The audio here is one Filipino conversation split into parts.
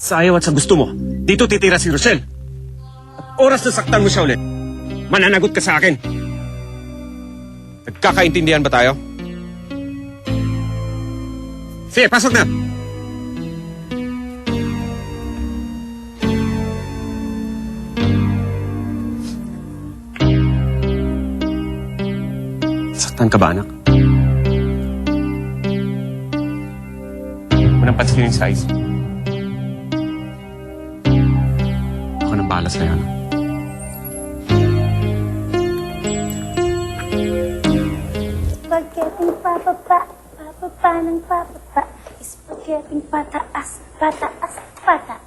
Sa ayaw at sa gusto mo, dito titira si Rochelle. At oras na saktan mo siya ulit, mananagot ka sa akin. Nagkakaintindihan ba tayo? Sige, pasok na! Saktan ka ba, anak? Huwag mo nang pansinin yung size. Ako nang bahala sa'yo, anak. Spaghetting papapa, papapa ng papapa. Spaghetting pataas, pataas, pataas.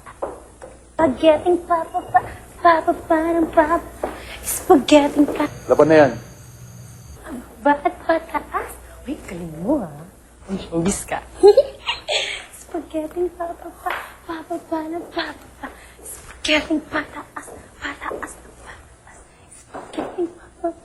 Spaghetting papapa, papapa ng papapa. Spaghetting Laban na yan. at pataas. Uy, galing mo ha. Uy, showbiz ka. Spaghetting papapa, papapa ng papapa. Spaghetting pataas, pataas ng pataas. Spaghetting papapa.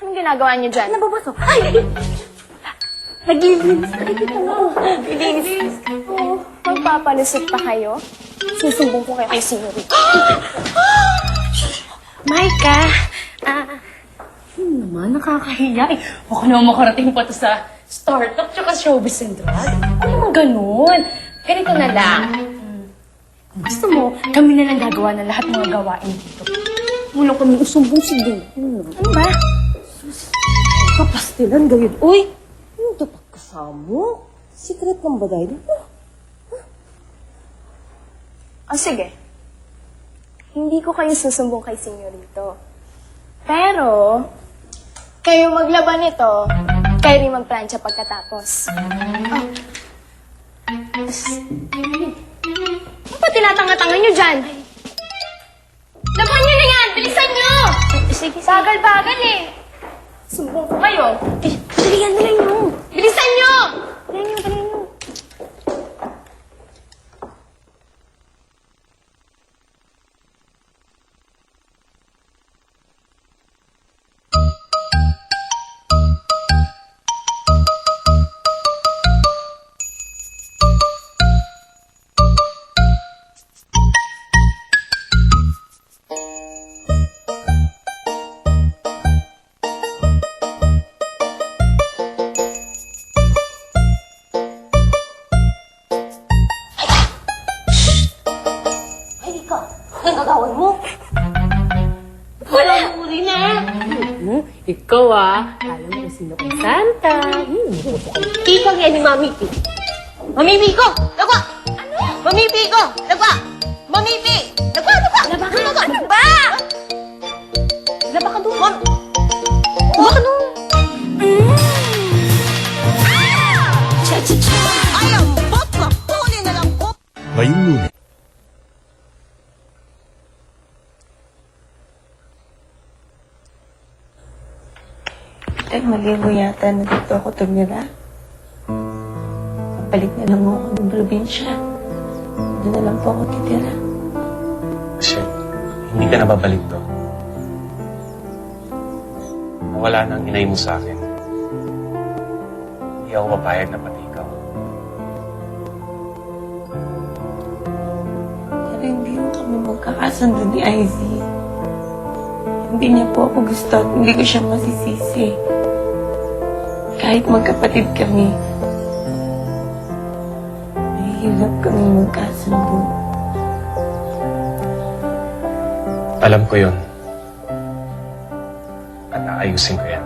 Anong ginagawa niyo dyan? Nababaso. Ay! Naglilinis. Nakikita mo. Linis. Oo. Magpapalusot pa kayo? Susumbong ko kayo kay Senorita. Maika, Naman, nakakahiya eh. Baka naman makarating pa to sa startup tsaka showbiz and drug. Ano naman ganun? Ganito na lang. Kung gusto mo, kami na lang gagawa ng lahat mga gawain dito. Mula kami usumbong si Dave. ano ba? Kapastilan gawin. Uy! Ano ito pagkasamo? Secret lang ba dahil? O sige. Hindi ko kayo susumbong kay Senyorito. Pero, kayo maglaban nito, kayo rin magplansya pagkatapos. Oh. Ano ba tinatanga-tanga nyo dyan? Laban nyo na yan! Bilisan nyo! Sige, Bagal-bagal eh! Sumbong ko kayo. dalihan nyo. Bilisan nyo! Dalihan nyo. Ikaw alam mo kung sino kay Santa. Ikaw yan ni Mami P. Mami P ko! Lagwa! Ano? Mami P ko! Lagwa! Mami P! Lagwa! Laba ka! Ano ba? Laba ka doon. Laba ka doon. Ay, ang bot! Huli na lang po! Ngayong Lunes. Mali mo yata na dito ako tumira. Balik na lang ako ng probinsya. Doon na lang po ako titira. Shit, hindi ka na babalik to. Nawala na ang inay mo sa akin. Hindi ako papayag na pati ikaw. kami magkakasundo ni Izzy. Hindi niya po ako gusto at hindi ko siya masisisi. Kahit magkapatid kami, mahihirap kami magkasundo. Alam ko yun. At aayusin ko yan.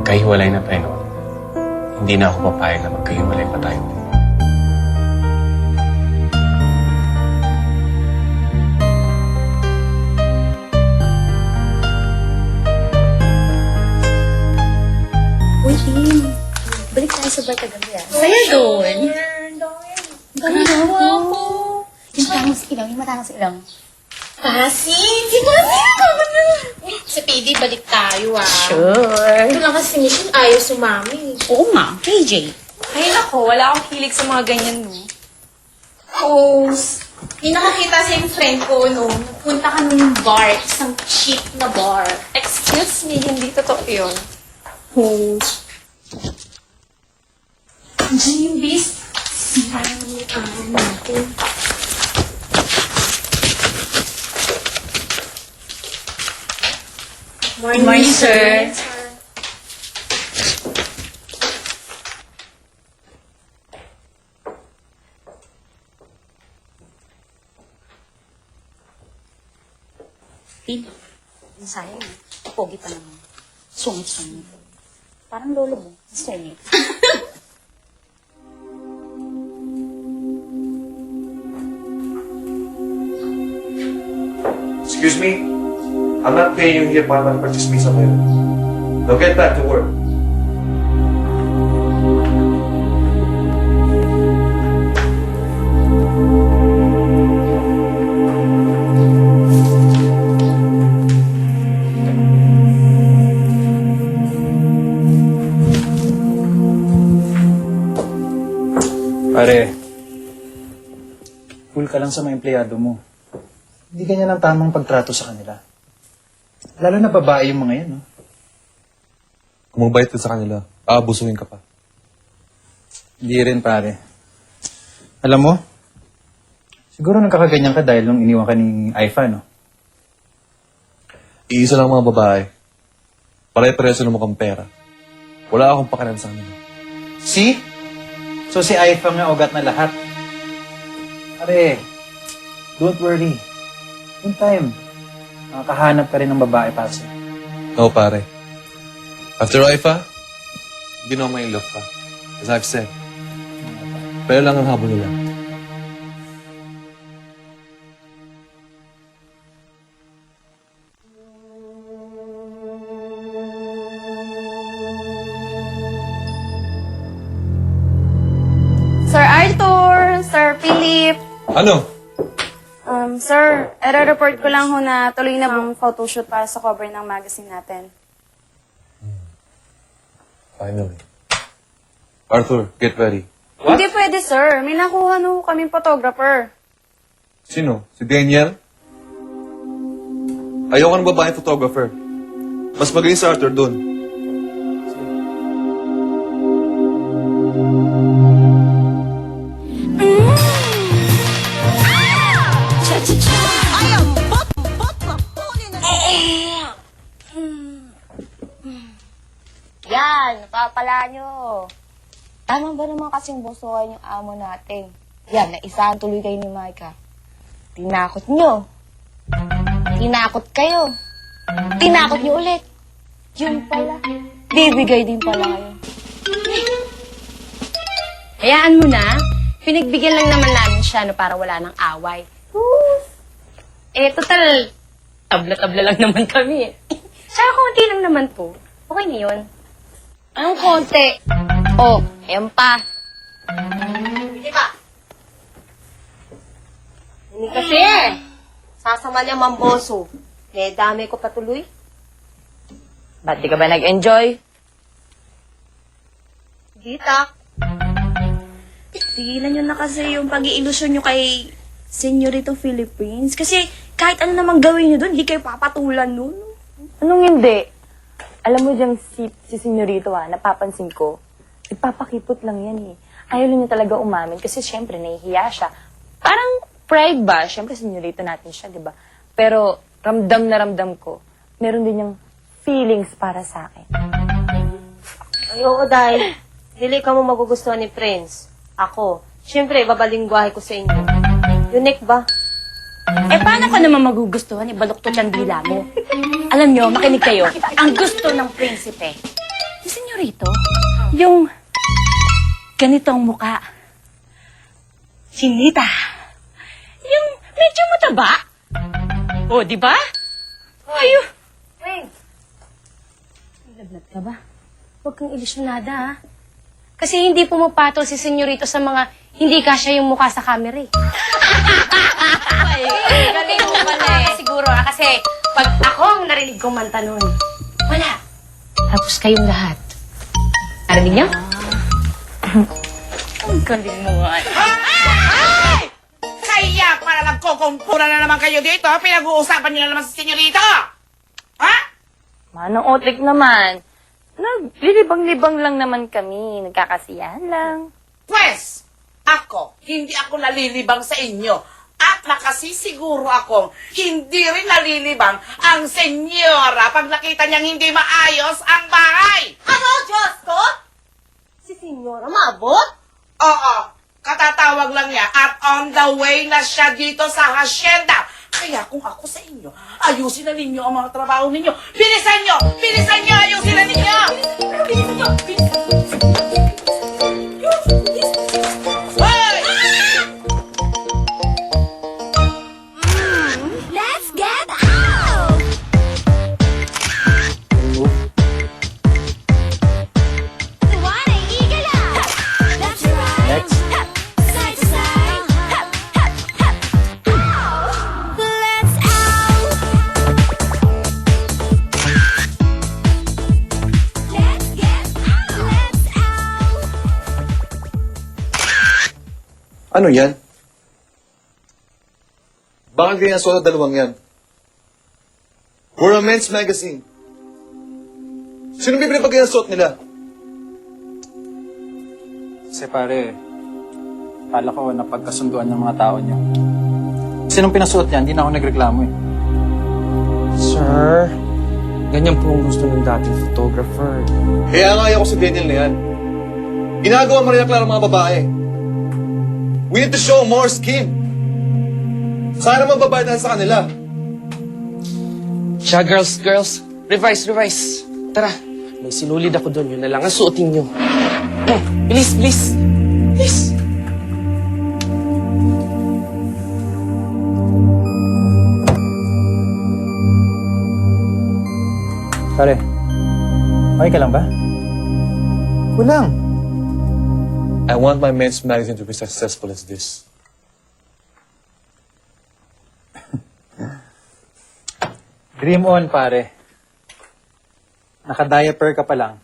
Magkahiwalay na tayo noon. Hindi na ako papayag na magkahiwalay pa tayo. Uy, Tim. Balik tayo sa bar kagabi, ah. Saya doon. Ganito ako. Yung matangos sa ilaw, yung matangos sa ilaw. Hindi ko Sa PD, balik tayo Sure. Ito lang kasi mission, ayaw sumami. Oo nga, KJ. Ay, nako, wala akong hilig sa mga ganyan, no. Oh, may nakakita sa yung friend ko, no. Nagpunta ka ng bar, isang cheap na bar. Excuse me, hindi totoo yun. Oh. Andiyan yung bis. Siraan mo yung araw natin. Morning, sir. Tim, yung sayang, ah. Pogi pa naman. Sungit-sungit. Parang lolo mo. Sungit. Excuse me? I'm not paying you here para mag-participate sa ngayon. Now get back to work. Pare, cool ka lang sa mga empleyado mo. Hindi ganyan ang tamang pagtrato sa kanila. Lalo na babae yung mga yan, no? Kung magbait ka sa kanila, aabusuhin ka pa. Hindi rin, pare. Alam mo, siguro nagkakaganyan ka dahil nung iniwan ka ni Aifa, no? Iisa lang mga babae. Pare-pareso na mukhang pera. Wala akong pakialam sa kanila. See? So si Aifa nga ugat na lahat. Pare, don't worry. In time, makakahanap ka rin ng babae para sa'yo. No, pare. After Aifa, hindi na ako may love pa. As I've said. Pero lang ang habol nila. Sir Arthur! Sir Philip! Ano? Sir, report ko lang ho na tuloy na ang photoshoot para sa cover ng magazine natin. Finally. Arthur, get ready. Hindi pwede, sir. May nakuha no kaming photographer. Sino? Si Daniel? Ayoko ng babaeng photographer. Mas magaling si Arthur doon. Ay, ang bot na huli na Yan, napapala nyo. Tama ba naman kasing busuhan yung amo natin? Yan, naisahan tuloy kayo ni Micah. Tinakot nyo. Tinakot kayo. Tinakot nyo ulit. Yun pala. Bibigay din pala kayo. Hayaan mo na. Pinagbigyan lang naman namin siya no, para wala nang away. Total, tabla-tabla lang naman kami. Tsaka konti lang naman to. Okay na yun. Anong konti? Oh, ayan pa. Hindi pa. Hindi kasi sasama niya mamboso. May dami ko patuloy. Ba't di ka ba nag-enjoy? Dita. Tigilan nyo na kasi yung pag-iilusyon nyo kay Senyorito Philippines. Kasi kahit ano namang gawin nyo doon, di kayo papatulan nun. Anong hindi? Alam mo diyang si Senyorito napapansin ko, Nagpapakipot lang yan eh. Ayaw lang niya talaga umamin kasi syempre nahihiya siya. Parang pride ba? Syempre senyorito natin siya, di ba? Pero ramdam na ramdam ko, meron din yung feelings para sa akin. Ay, oo, dahil dili ka mo magugustuhan ni Prince. Ako, syempre, babalingguahe ko sa inyo. Unique ba? Eh, paano ka naman magugustuhan? Ibaluktot ang dila mo. Alam nyo, makinig kayo. Ang gusto ng prinsipe, yung senyorito, yung ganitong muka. Chinita. Yung medyo mataba. O, di ba? Ayun. Prince, Lagnat ka ba? Huwag kang ilisyonada, ha? Kasi hindi pumapatol si senyorito sa mga hindi kasya yung mukha sa camera, eh. galing mo pala eh. Siguro, kasi pag ako ang narinig kumanta nun, wala. Tapos kayong lahat. Narinig niyo? Ang galing mo nga. Kaya para nagkukumpura na naman kayo dito, pinag-uusapan niyo na naman si senyorito! Ha? Manong Otrik naman. Naglilibang-libang lang naman kami. Nagkakasiyahan lang. Pwes, ako, hindi ako nalilibang sa inyo. At nakasisiguro akong hindi rin nalilibang ang senyora pag nakita niyang hindi maayos ang bahay. Ano, Diyos ko? Si Senyora maabot? Oo, katatawag lang niya at on the way na siya dito sa hacienda. Kaya kung ako sa inyo, ayusin na ninyo ang mga trabaho ninyo. Bilisan nyo! Bilisan nyo! Ayusin na ninyo! Bilisan nyo! Hoy! Let's get out! Wanna eagle out? Left to right. Next. Side to side. Let's out. Let's get out. Let's out. Ano yan? Bakit ganyan suot ang dalawang yan? We're a men's magazine. Sino bibili pag ganyan suot nila? Kasi pare, kala ko napagkasunduan ng mga tao niyo. Sinong pinasuot yan? Hindi na ako nagreklamo eh. Sir, ganyan po ang gusto ng dating photographer. Kaya nga ayaw ko sa Daniel na yan. Ginagawa mo rin ang klaro mga babae. We need to show more skin. Sana mababayad na sa kanila. Siya, girls. Revise. Tara, may sinulid ako doon. Yun na lang ang suotin nyo. Oh, bilis. Pare, okay ka lang ba? Kulang. I want my men's magazine to be successful as this. Dream on, pare. Naka-diaper ka pa lang.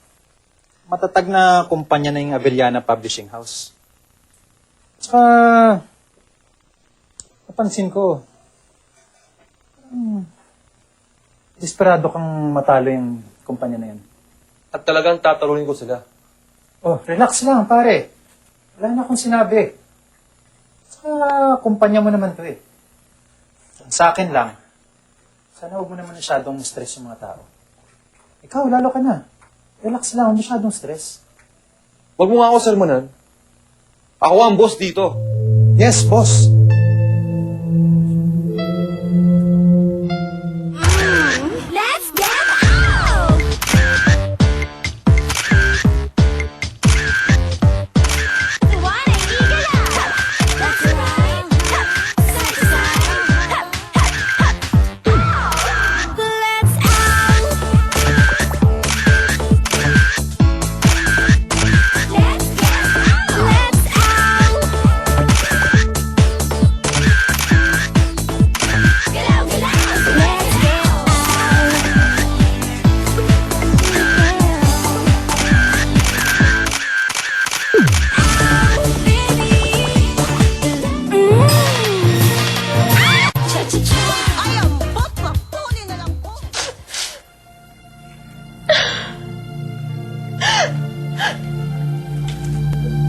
Matatag na kumpanya na yung Avellana Publishing House. Tsaka, napansin ko, desperado kang matalo yung kumpanya na yan. At talagang tatalunin ko sila. Oh, relax lang, pare. Wala na akong sinabi. Tsaka, kumpanya mo naman to eh. Sa akin lang, sana huwag mo naman masyadong stress yung mga tao. Ikaw, lalo ka na. Relax lang, huwag masyadong stress. Huwag mo nga ako sermonan. Ako ang boss dito. Yes, boss. Let's get out. Wanna eagle out? Left to right. Side to side. Let's out. Let's get out. Let's out.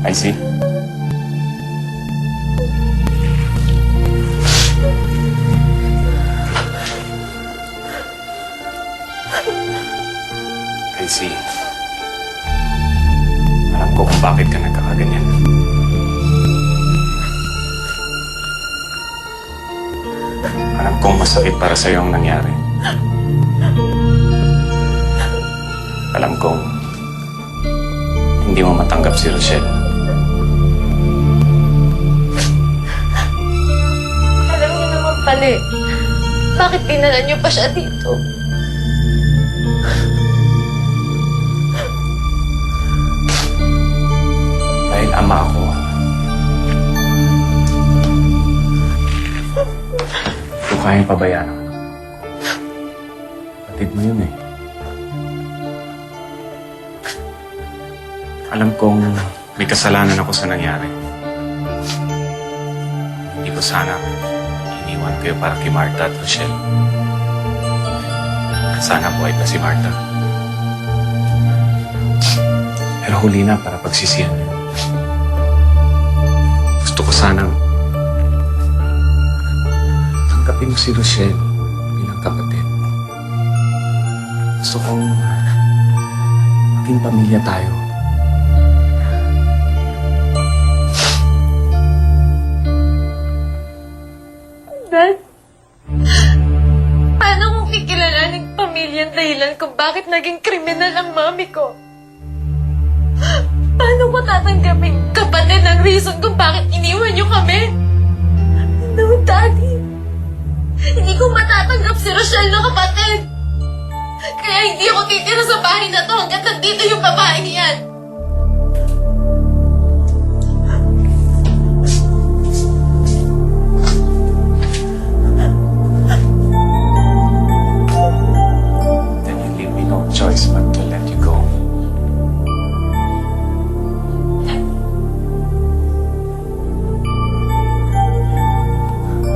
I see. I see. Alam ko kung bakit ka nagkakaganyan. Alam kong masakit para sa'yo ang nangyari. Alam kong hindi mo matanggap si Rochelle. Alam niyo naman pala eh. Bakit dinala niyo pa siya dito? Dahil ama ako. Kung kayang pabayaan ang anak ko. Patid mo yun eh. Alam kong may kasalanan ako sa nangyari. Hindi ko sana iniwan kayo para kay Martha at Rochelle. Sana buhay pa si Martha. Pero huli na para pagsisihan niyo. Gusto ko sanang tanggapin mo si Rochelle bilang kapatid. Gusto kong maging pamilya tayo. Dad? Paano kung kikilalanin pamilyang dahilan kung bakit naging kriminal ang mami ko? Paano ko tatanggapin kapatid ang reason kung bakit iniwan niyo kami? No, Daddy. Hindi ko matatanggap si Rochelle na kapatid. Kaya hindi ako titira sa bahay na to hanggat nandito yung babaeng yan. Then you leave me no choice but to let you go.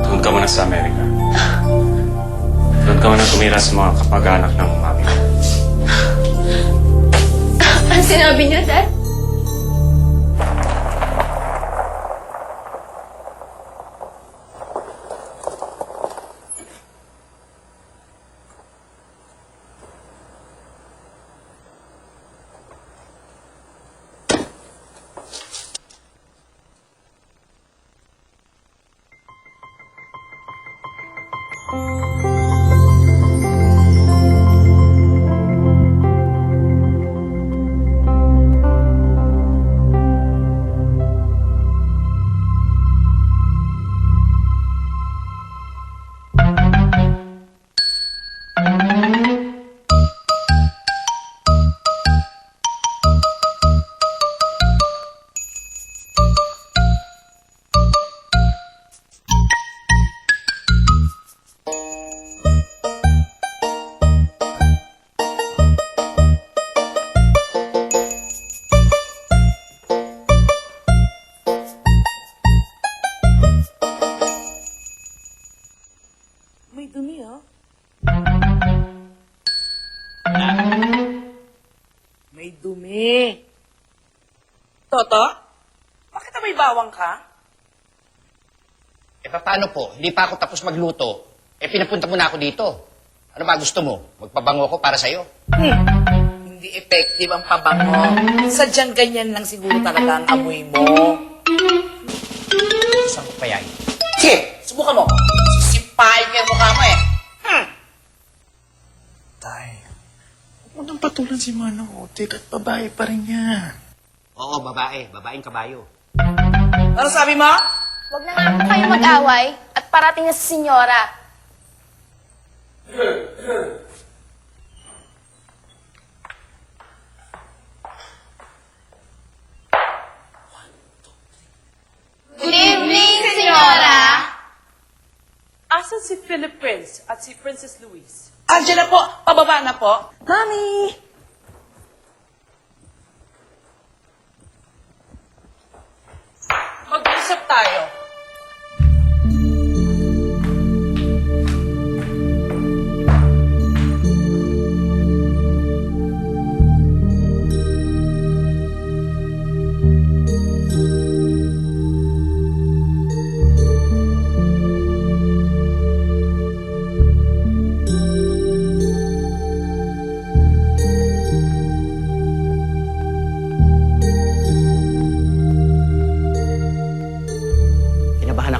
Doon ka muna sa Amerika. Doon ka muna tumira sa mga kapag-anak ng mami mo. Ano sinabi niyo, Dad? May dumi, ha? May dumi. Toto? Bakit may bawang ka? Eh, paano po? Hindi pa ako tapos magluto. Eh, pinapunta mo na ako dito. Ano ba gusto mo? Magpabango ko para sa'yo? Hindi effective ang pabango. Sadyang ganyan lang siguro talaga ang amoy mo. Isang ko pa yan. Sige, subukan mo. Sisipahin ko yung mukha mo eh. Tay, huwag mo nang patulan si Manang Otik at babae pa rin yan. Oo, babae. Babaeng kabayo. Ano sabi mo? Huwag na nga po kayo mag-away at parating na si Senyora. Good evening, Senyora! Asan si Philip Prince at si Princess Louise? Andiyan na po. Pababa na po. Mami! Mag-usap tayo.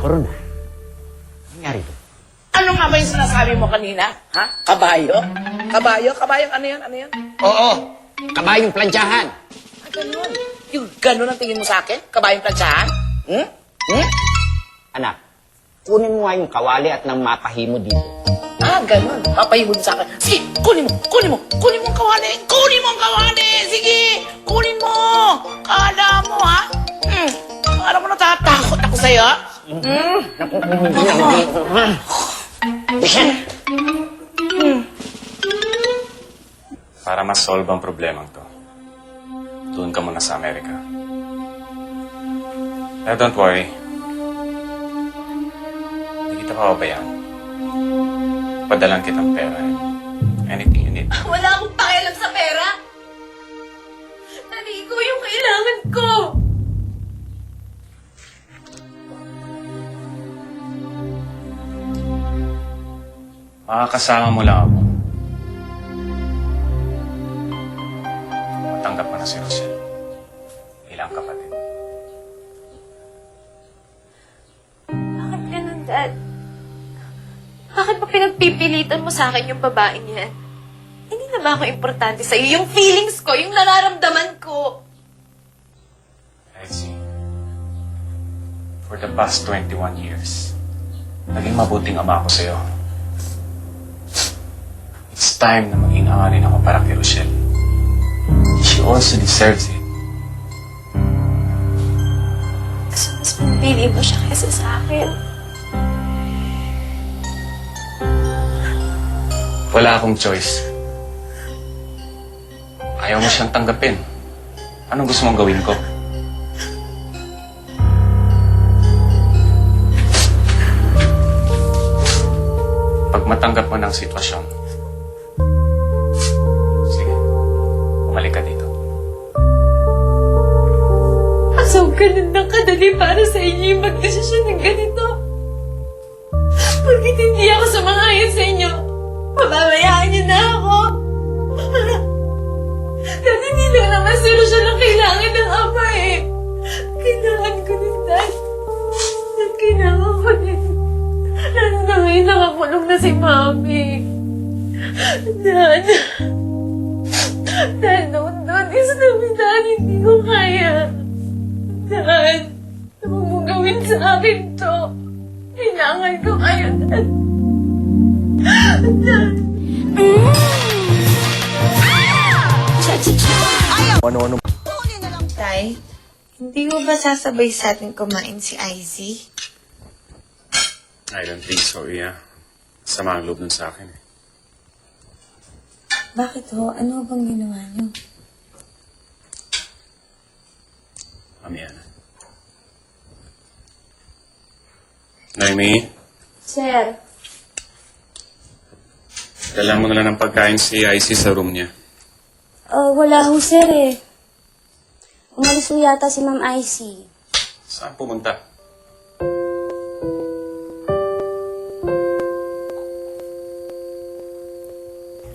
ako ron, ha? Nangyari to? Ano nga ba yung sinasabi mo kanina? Ha? Kabayo? Kabayo? Kabayo? Ano yan? Ano yan? Oo, kabayong plantsahan. Ah, ganun. Yung ganun ang tingin mo sa akin? Kabayong plantsahan? Hmm? Hmm? Anak, kunin mo nga yung kawali at nang mapahimo dito. Ah, ganun. Papayin mo din sa akin. Sige, kunin mo. Kunin mo. Kunin mo ang kawali. Kunin mo ang kawali. Sige, kunin mo. Kala mo, ha? Kala mo natatakot ako sa'yo? Para ma-solve ang problemang to, doon ka muna sa Amerika. Pero don't worry. Hindi kita pababayaan. Padalan kitang pera. Anything you need. Wala akong pakialam sa pera. Naligo yung kailangan ko. Makakasama mo lang ako. Matanggap mo na si Rochelle. Bilang kapatid. Bakit ganun, Dad? Bakit pa pinagpipilitan mo sa akin yung babaeng yan? Hindi na ba ako importante sa'yo? Yung feelings ko, yung nararamdaman ko. I see. For the past 21 years, naging mabuting ama ako sa'yo. It's time na maging ama rin ako para kay Rochelle. She also deserves it. Kasi mas pinipili mo siya kaysa sa akin. Wala akong choice. Ayaw mo siyang tanggapin. Anong gusto mong gawin ko? Pag matanggap mo ng sitwasyon, sige, bumalik ka dito. So, ganun na kadali para sa inyo yung magdesisyon ng ganito. Bakit hindi ako sumangayon sa inyo? Pababayaan niyo na ako. Dahil hindi lang naman si Rochelle ang kailangan ng ama eh. Kailangan ko din, Dad. At kailangan ko din. Lalo na ngayon nakakulong na si Mami. Dad. Dad, don't do this to me, Dad. Hindi ko kaya. Dad, ano mo gawin sa akin to? Kailangan ko kayo, Dad. Dad. Ano-ano? Tay, hindi mo ba sasabay sa atin kumain si Izzy? I don't think so, Iya. Sama ang loob nun sa akin. Bakit ho? Ano bang ginawa niyo? Mami, Ana. Naomi, Sir, dala mo na lang ng pagkain si Icy sa room niya. wala ho, sir eh. Umalis ho yata si Ma'am Icy. Saan pumunta?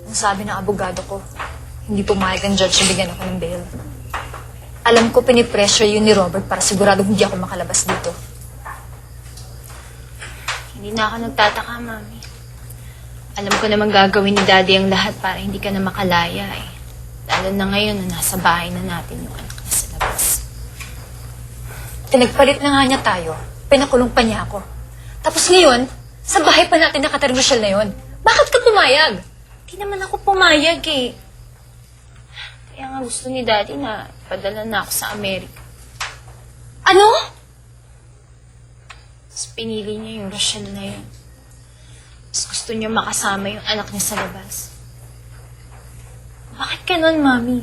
Ang sabi ng abogado ko, hindi pumayag ang judge na bigyan ako ng bail. Alam ko pinipressure yun ni Robert para sigurado hindi ako makalabas dito. Hindi na ako nagtataka, Mami. Alam ko naman gagawin ni Daddy ang lahat para hindi ka na makalaya eh. Lalo na ngayon na nasa bahay na natin yung anak na sa labas. Pinagpalit na nga niya tayo. Pinakulong pa niya ako. Tapos ngayon, sa bahay pa natin nakatira Rochelle na yun. Bakit ka pumayag? Hindi naman ako pumayag eh. Kaya nga gusto ni Daddy na padala na ako sa Amerika. Ano? Tapos pinili niya yung Rochelle na yun. Tapos gusto niya makasama yung anak niya sa labas. Bakit ganun, Mami?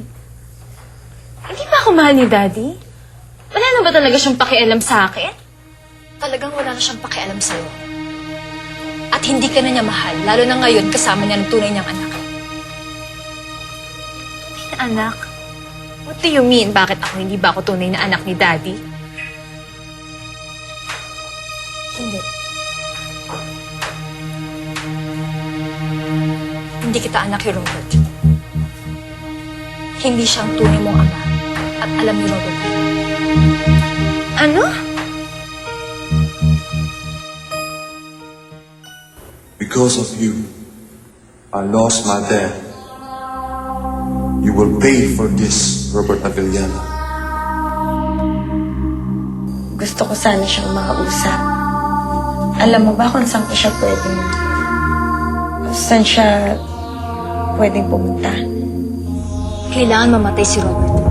Hindi ba ako mahal ni Daddy? Wala na ba talaga siyang pakialam sa akin? Talagang wala na siyang pakialam sa'yo. At hindi ka na niya mahal, lalo na ngayon kasama niya ng tunay niyang anak. Tunay na anak? What do you mean? Bakit ako hindi ba ako tunay na anak ni Daddy? Hindi. Hindi kita anak ni Robert. Hindi siya ang tunay mong ama. At alam ni Robert. Ano? Because of you, I lost my dad. You will pay for this, Robert Avellana. Gusto ko sana siyang makausap. Alam mo ba kung saan ko siya pwedeng... Saan siya pwedeng pumunta? Kailangan mamatay si Robert.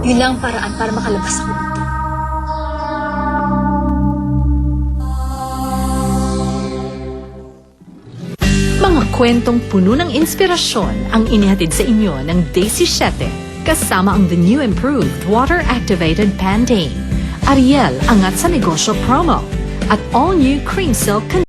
Yun lang ang paraan para makalabas ako dito. Mga kwentong puno ng inspirasyon ang inihatid sa inyo ng Daisy 7 kasama ang the new improved water-activated Pantene, Ariel Angat sa Negosyo promo at all-new Cream Silk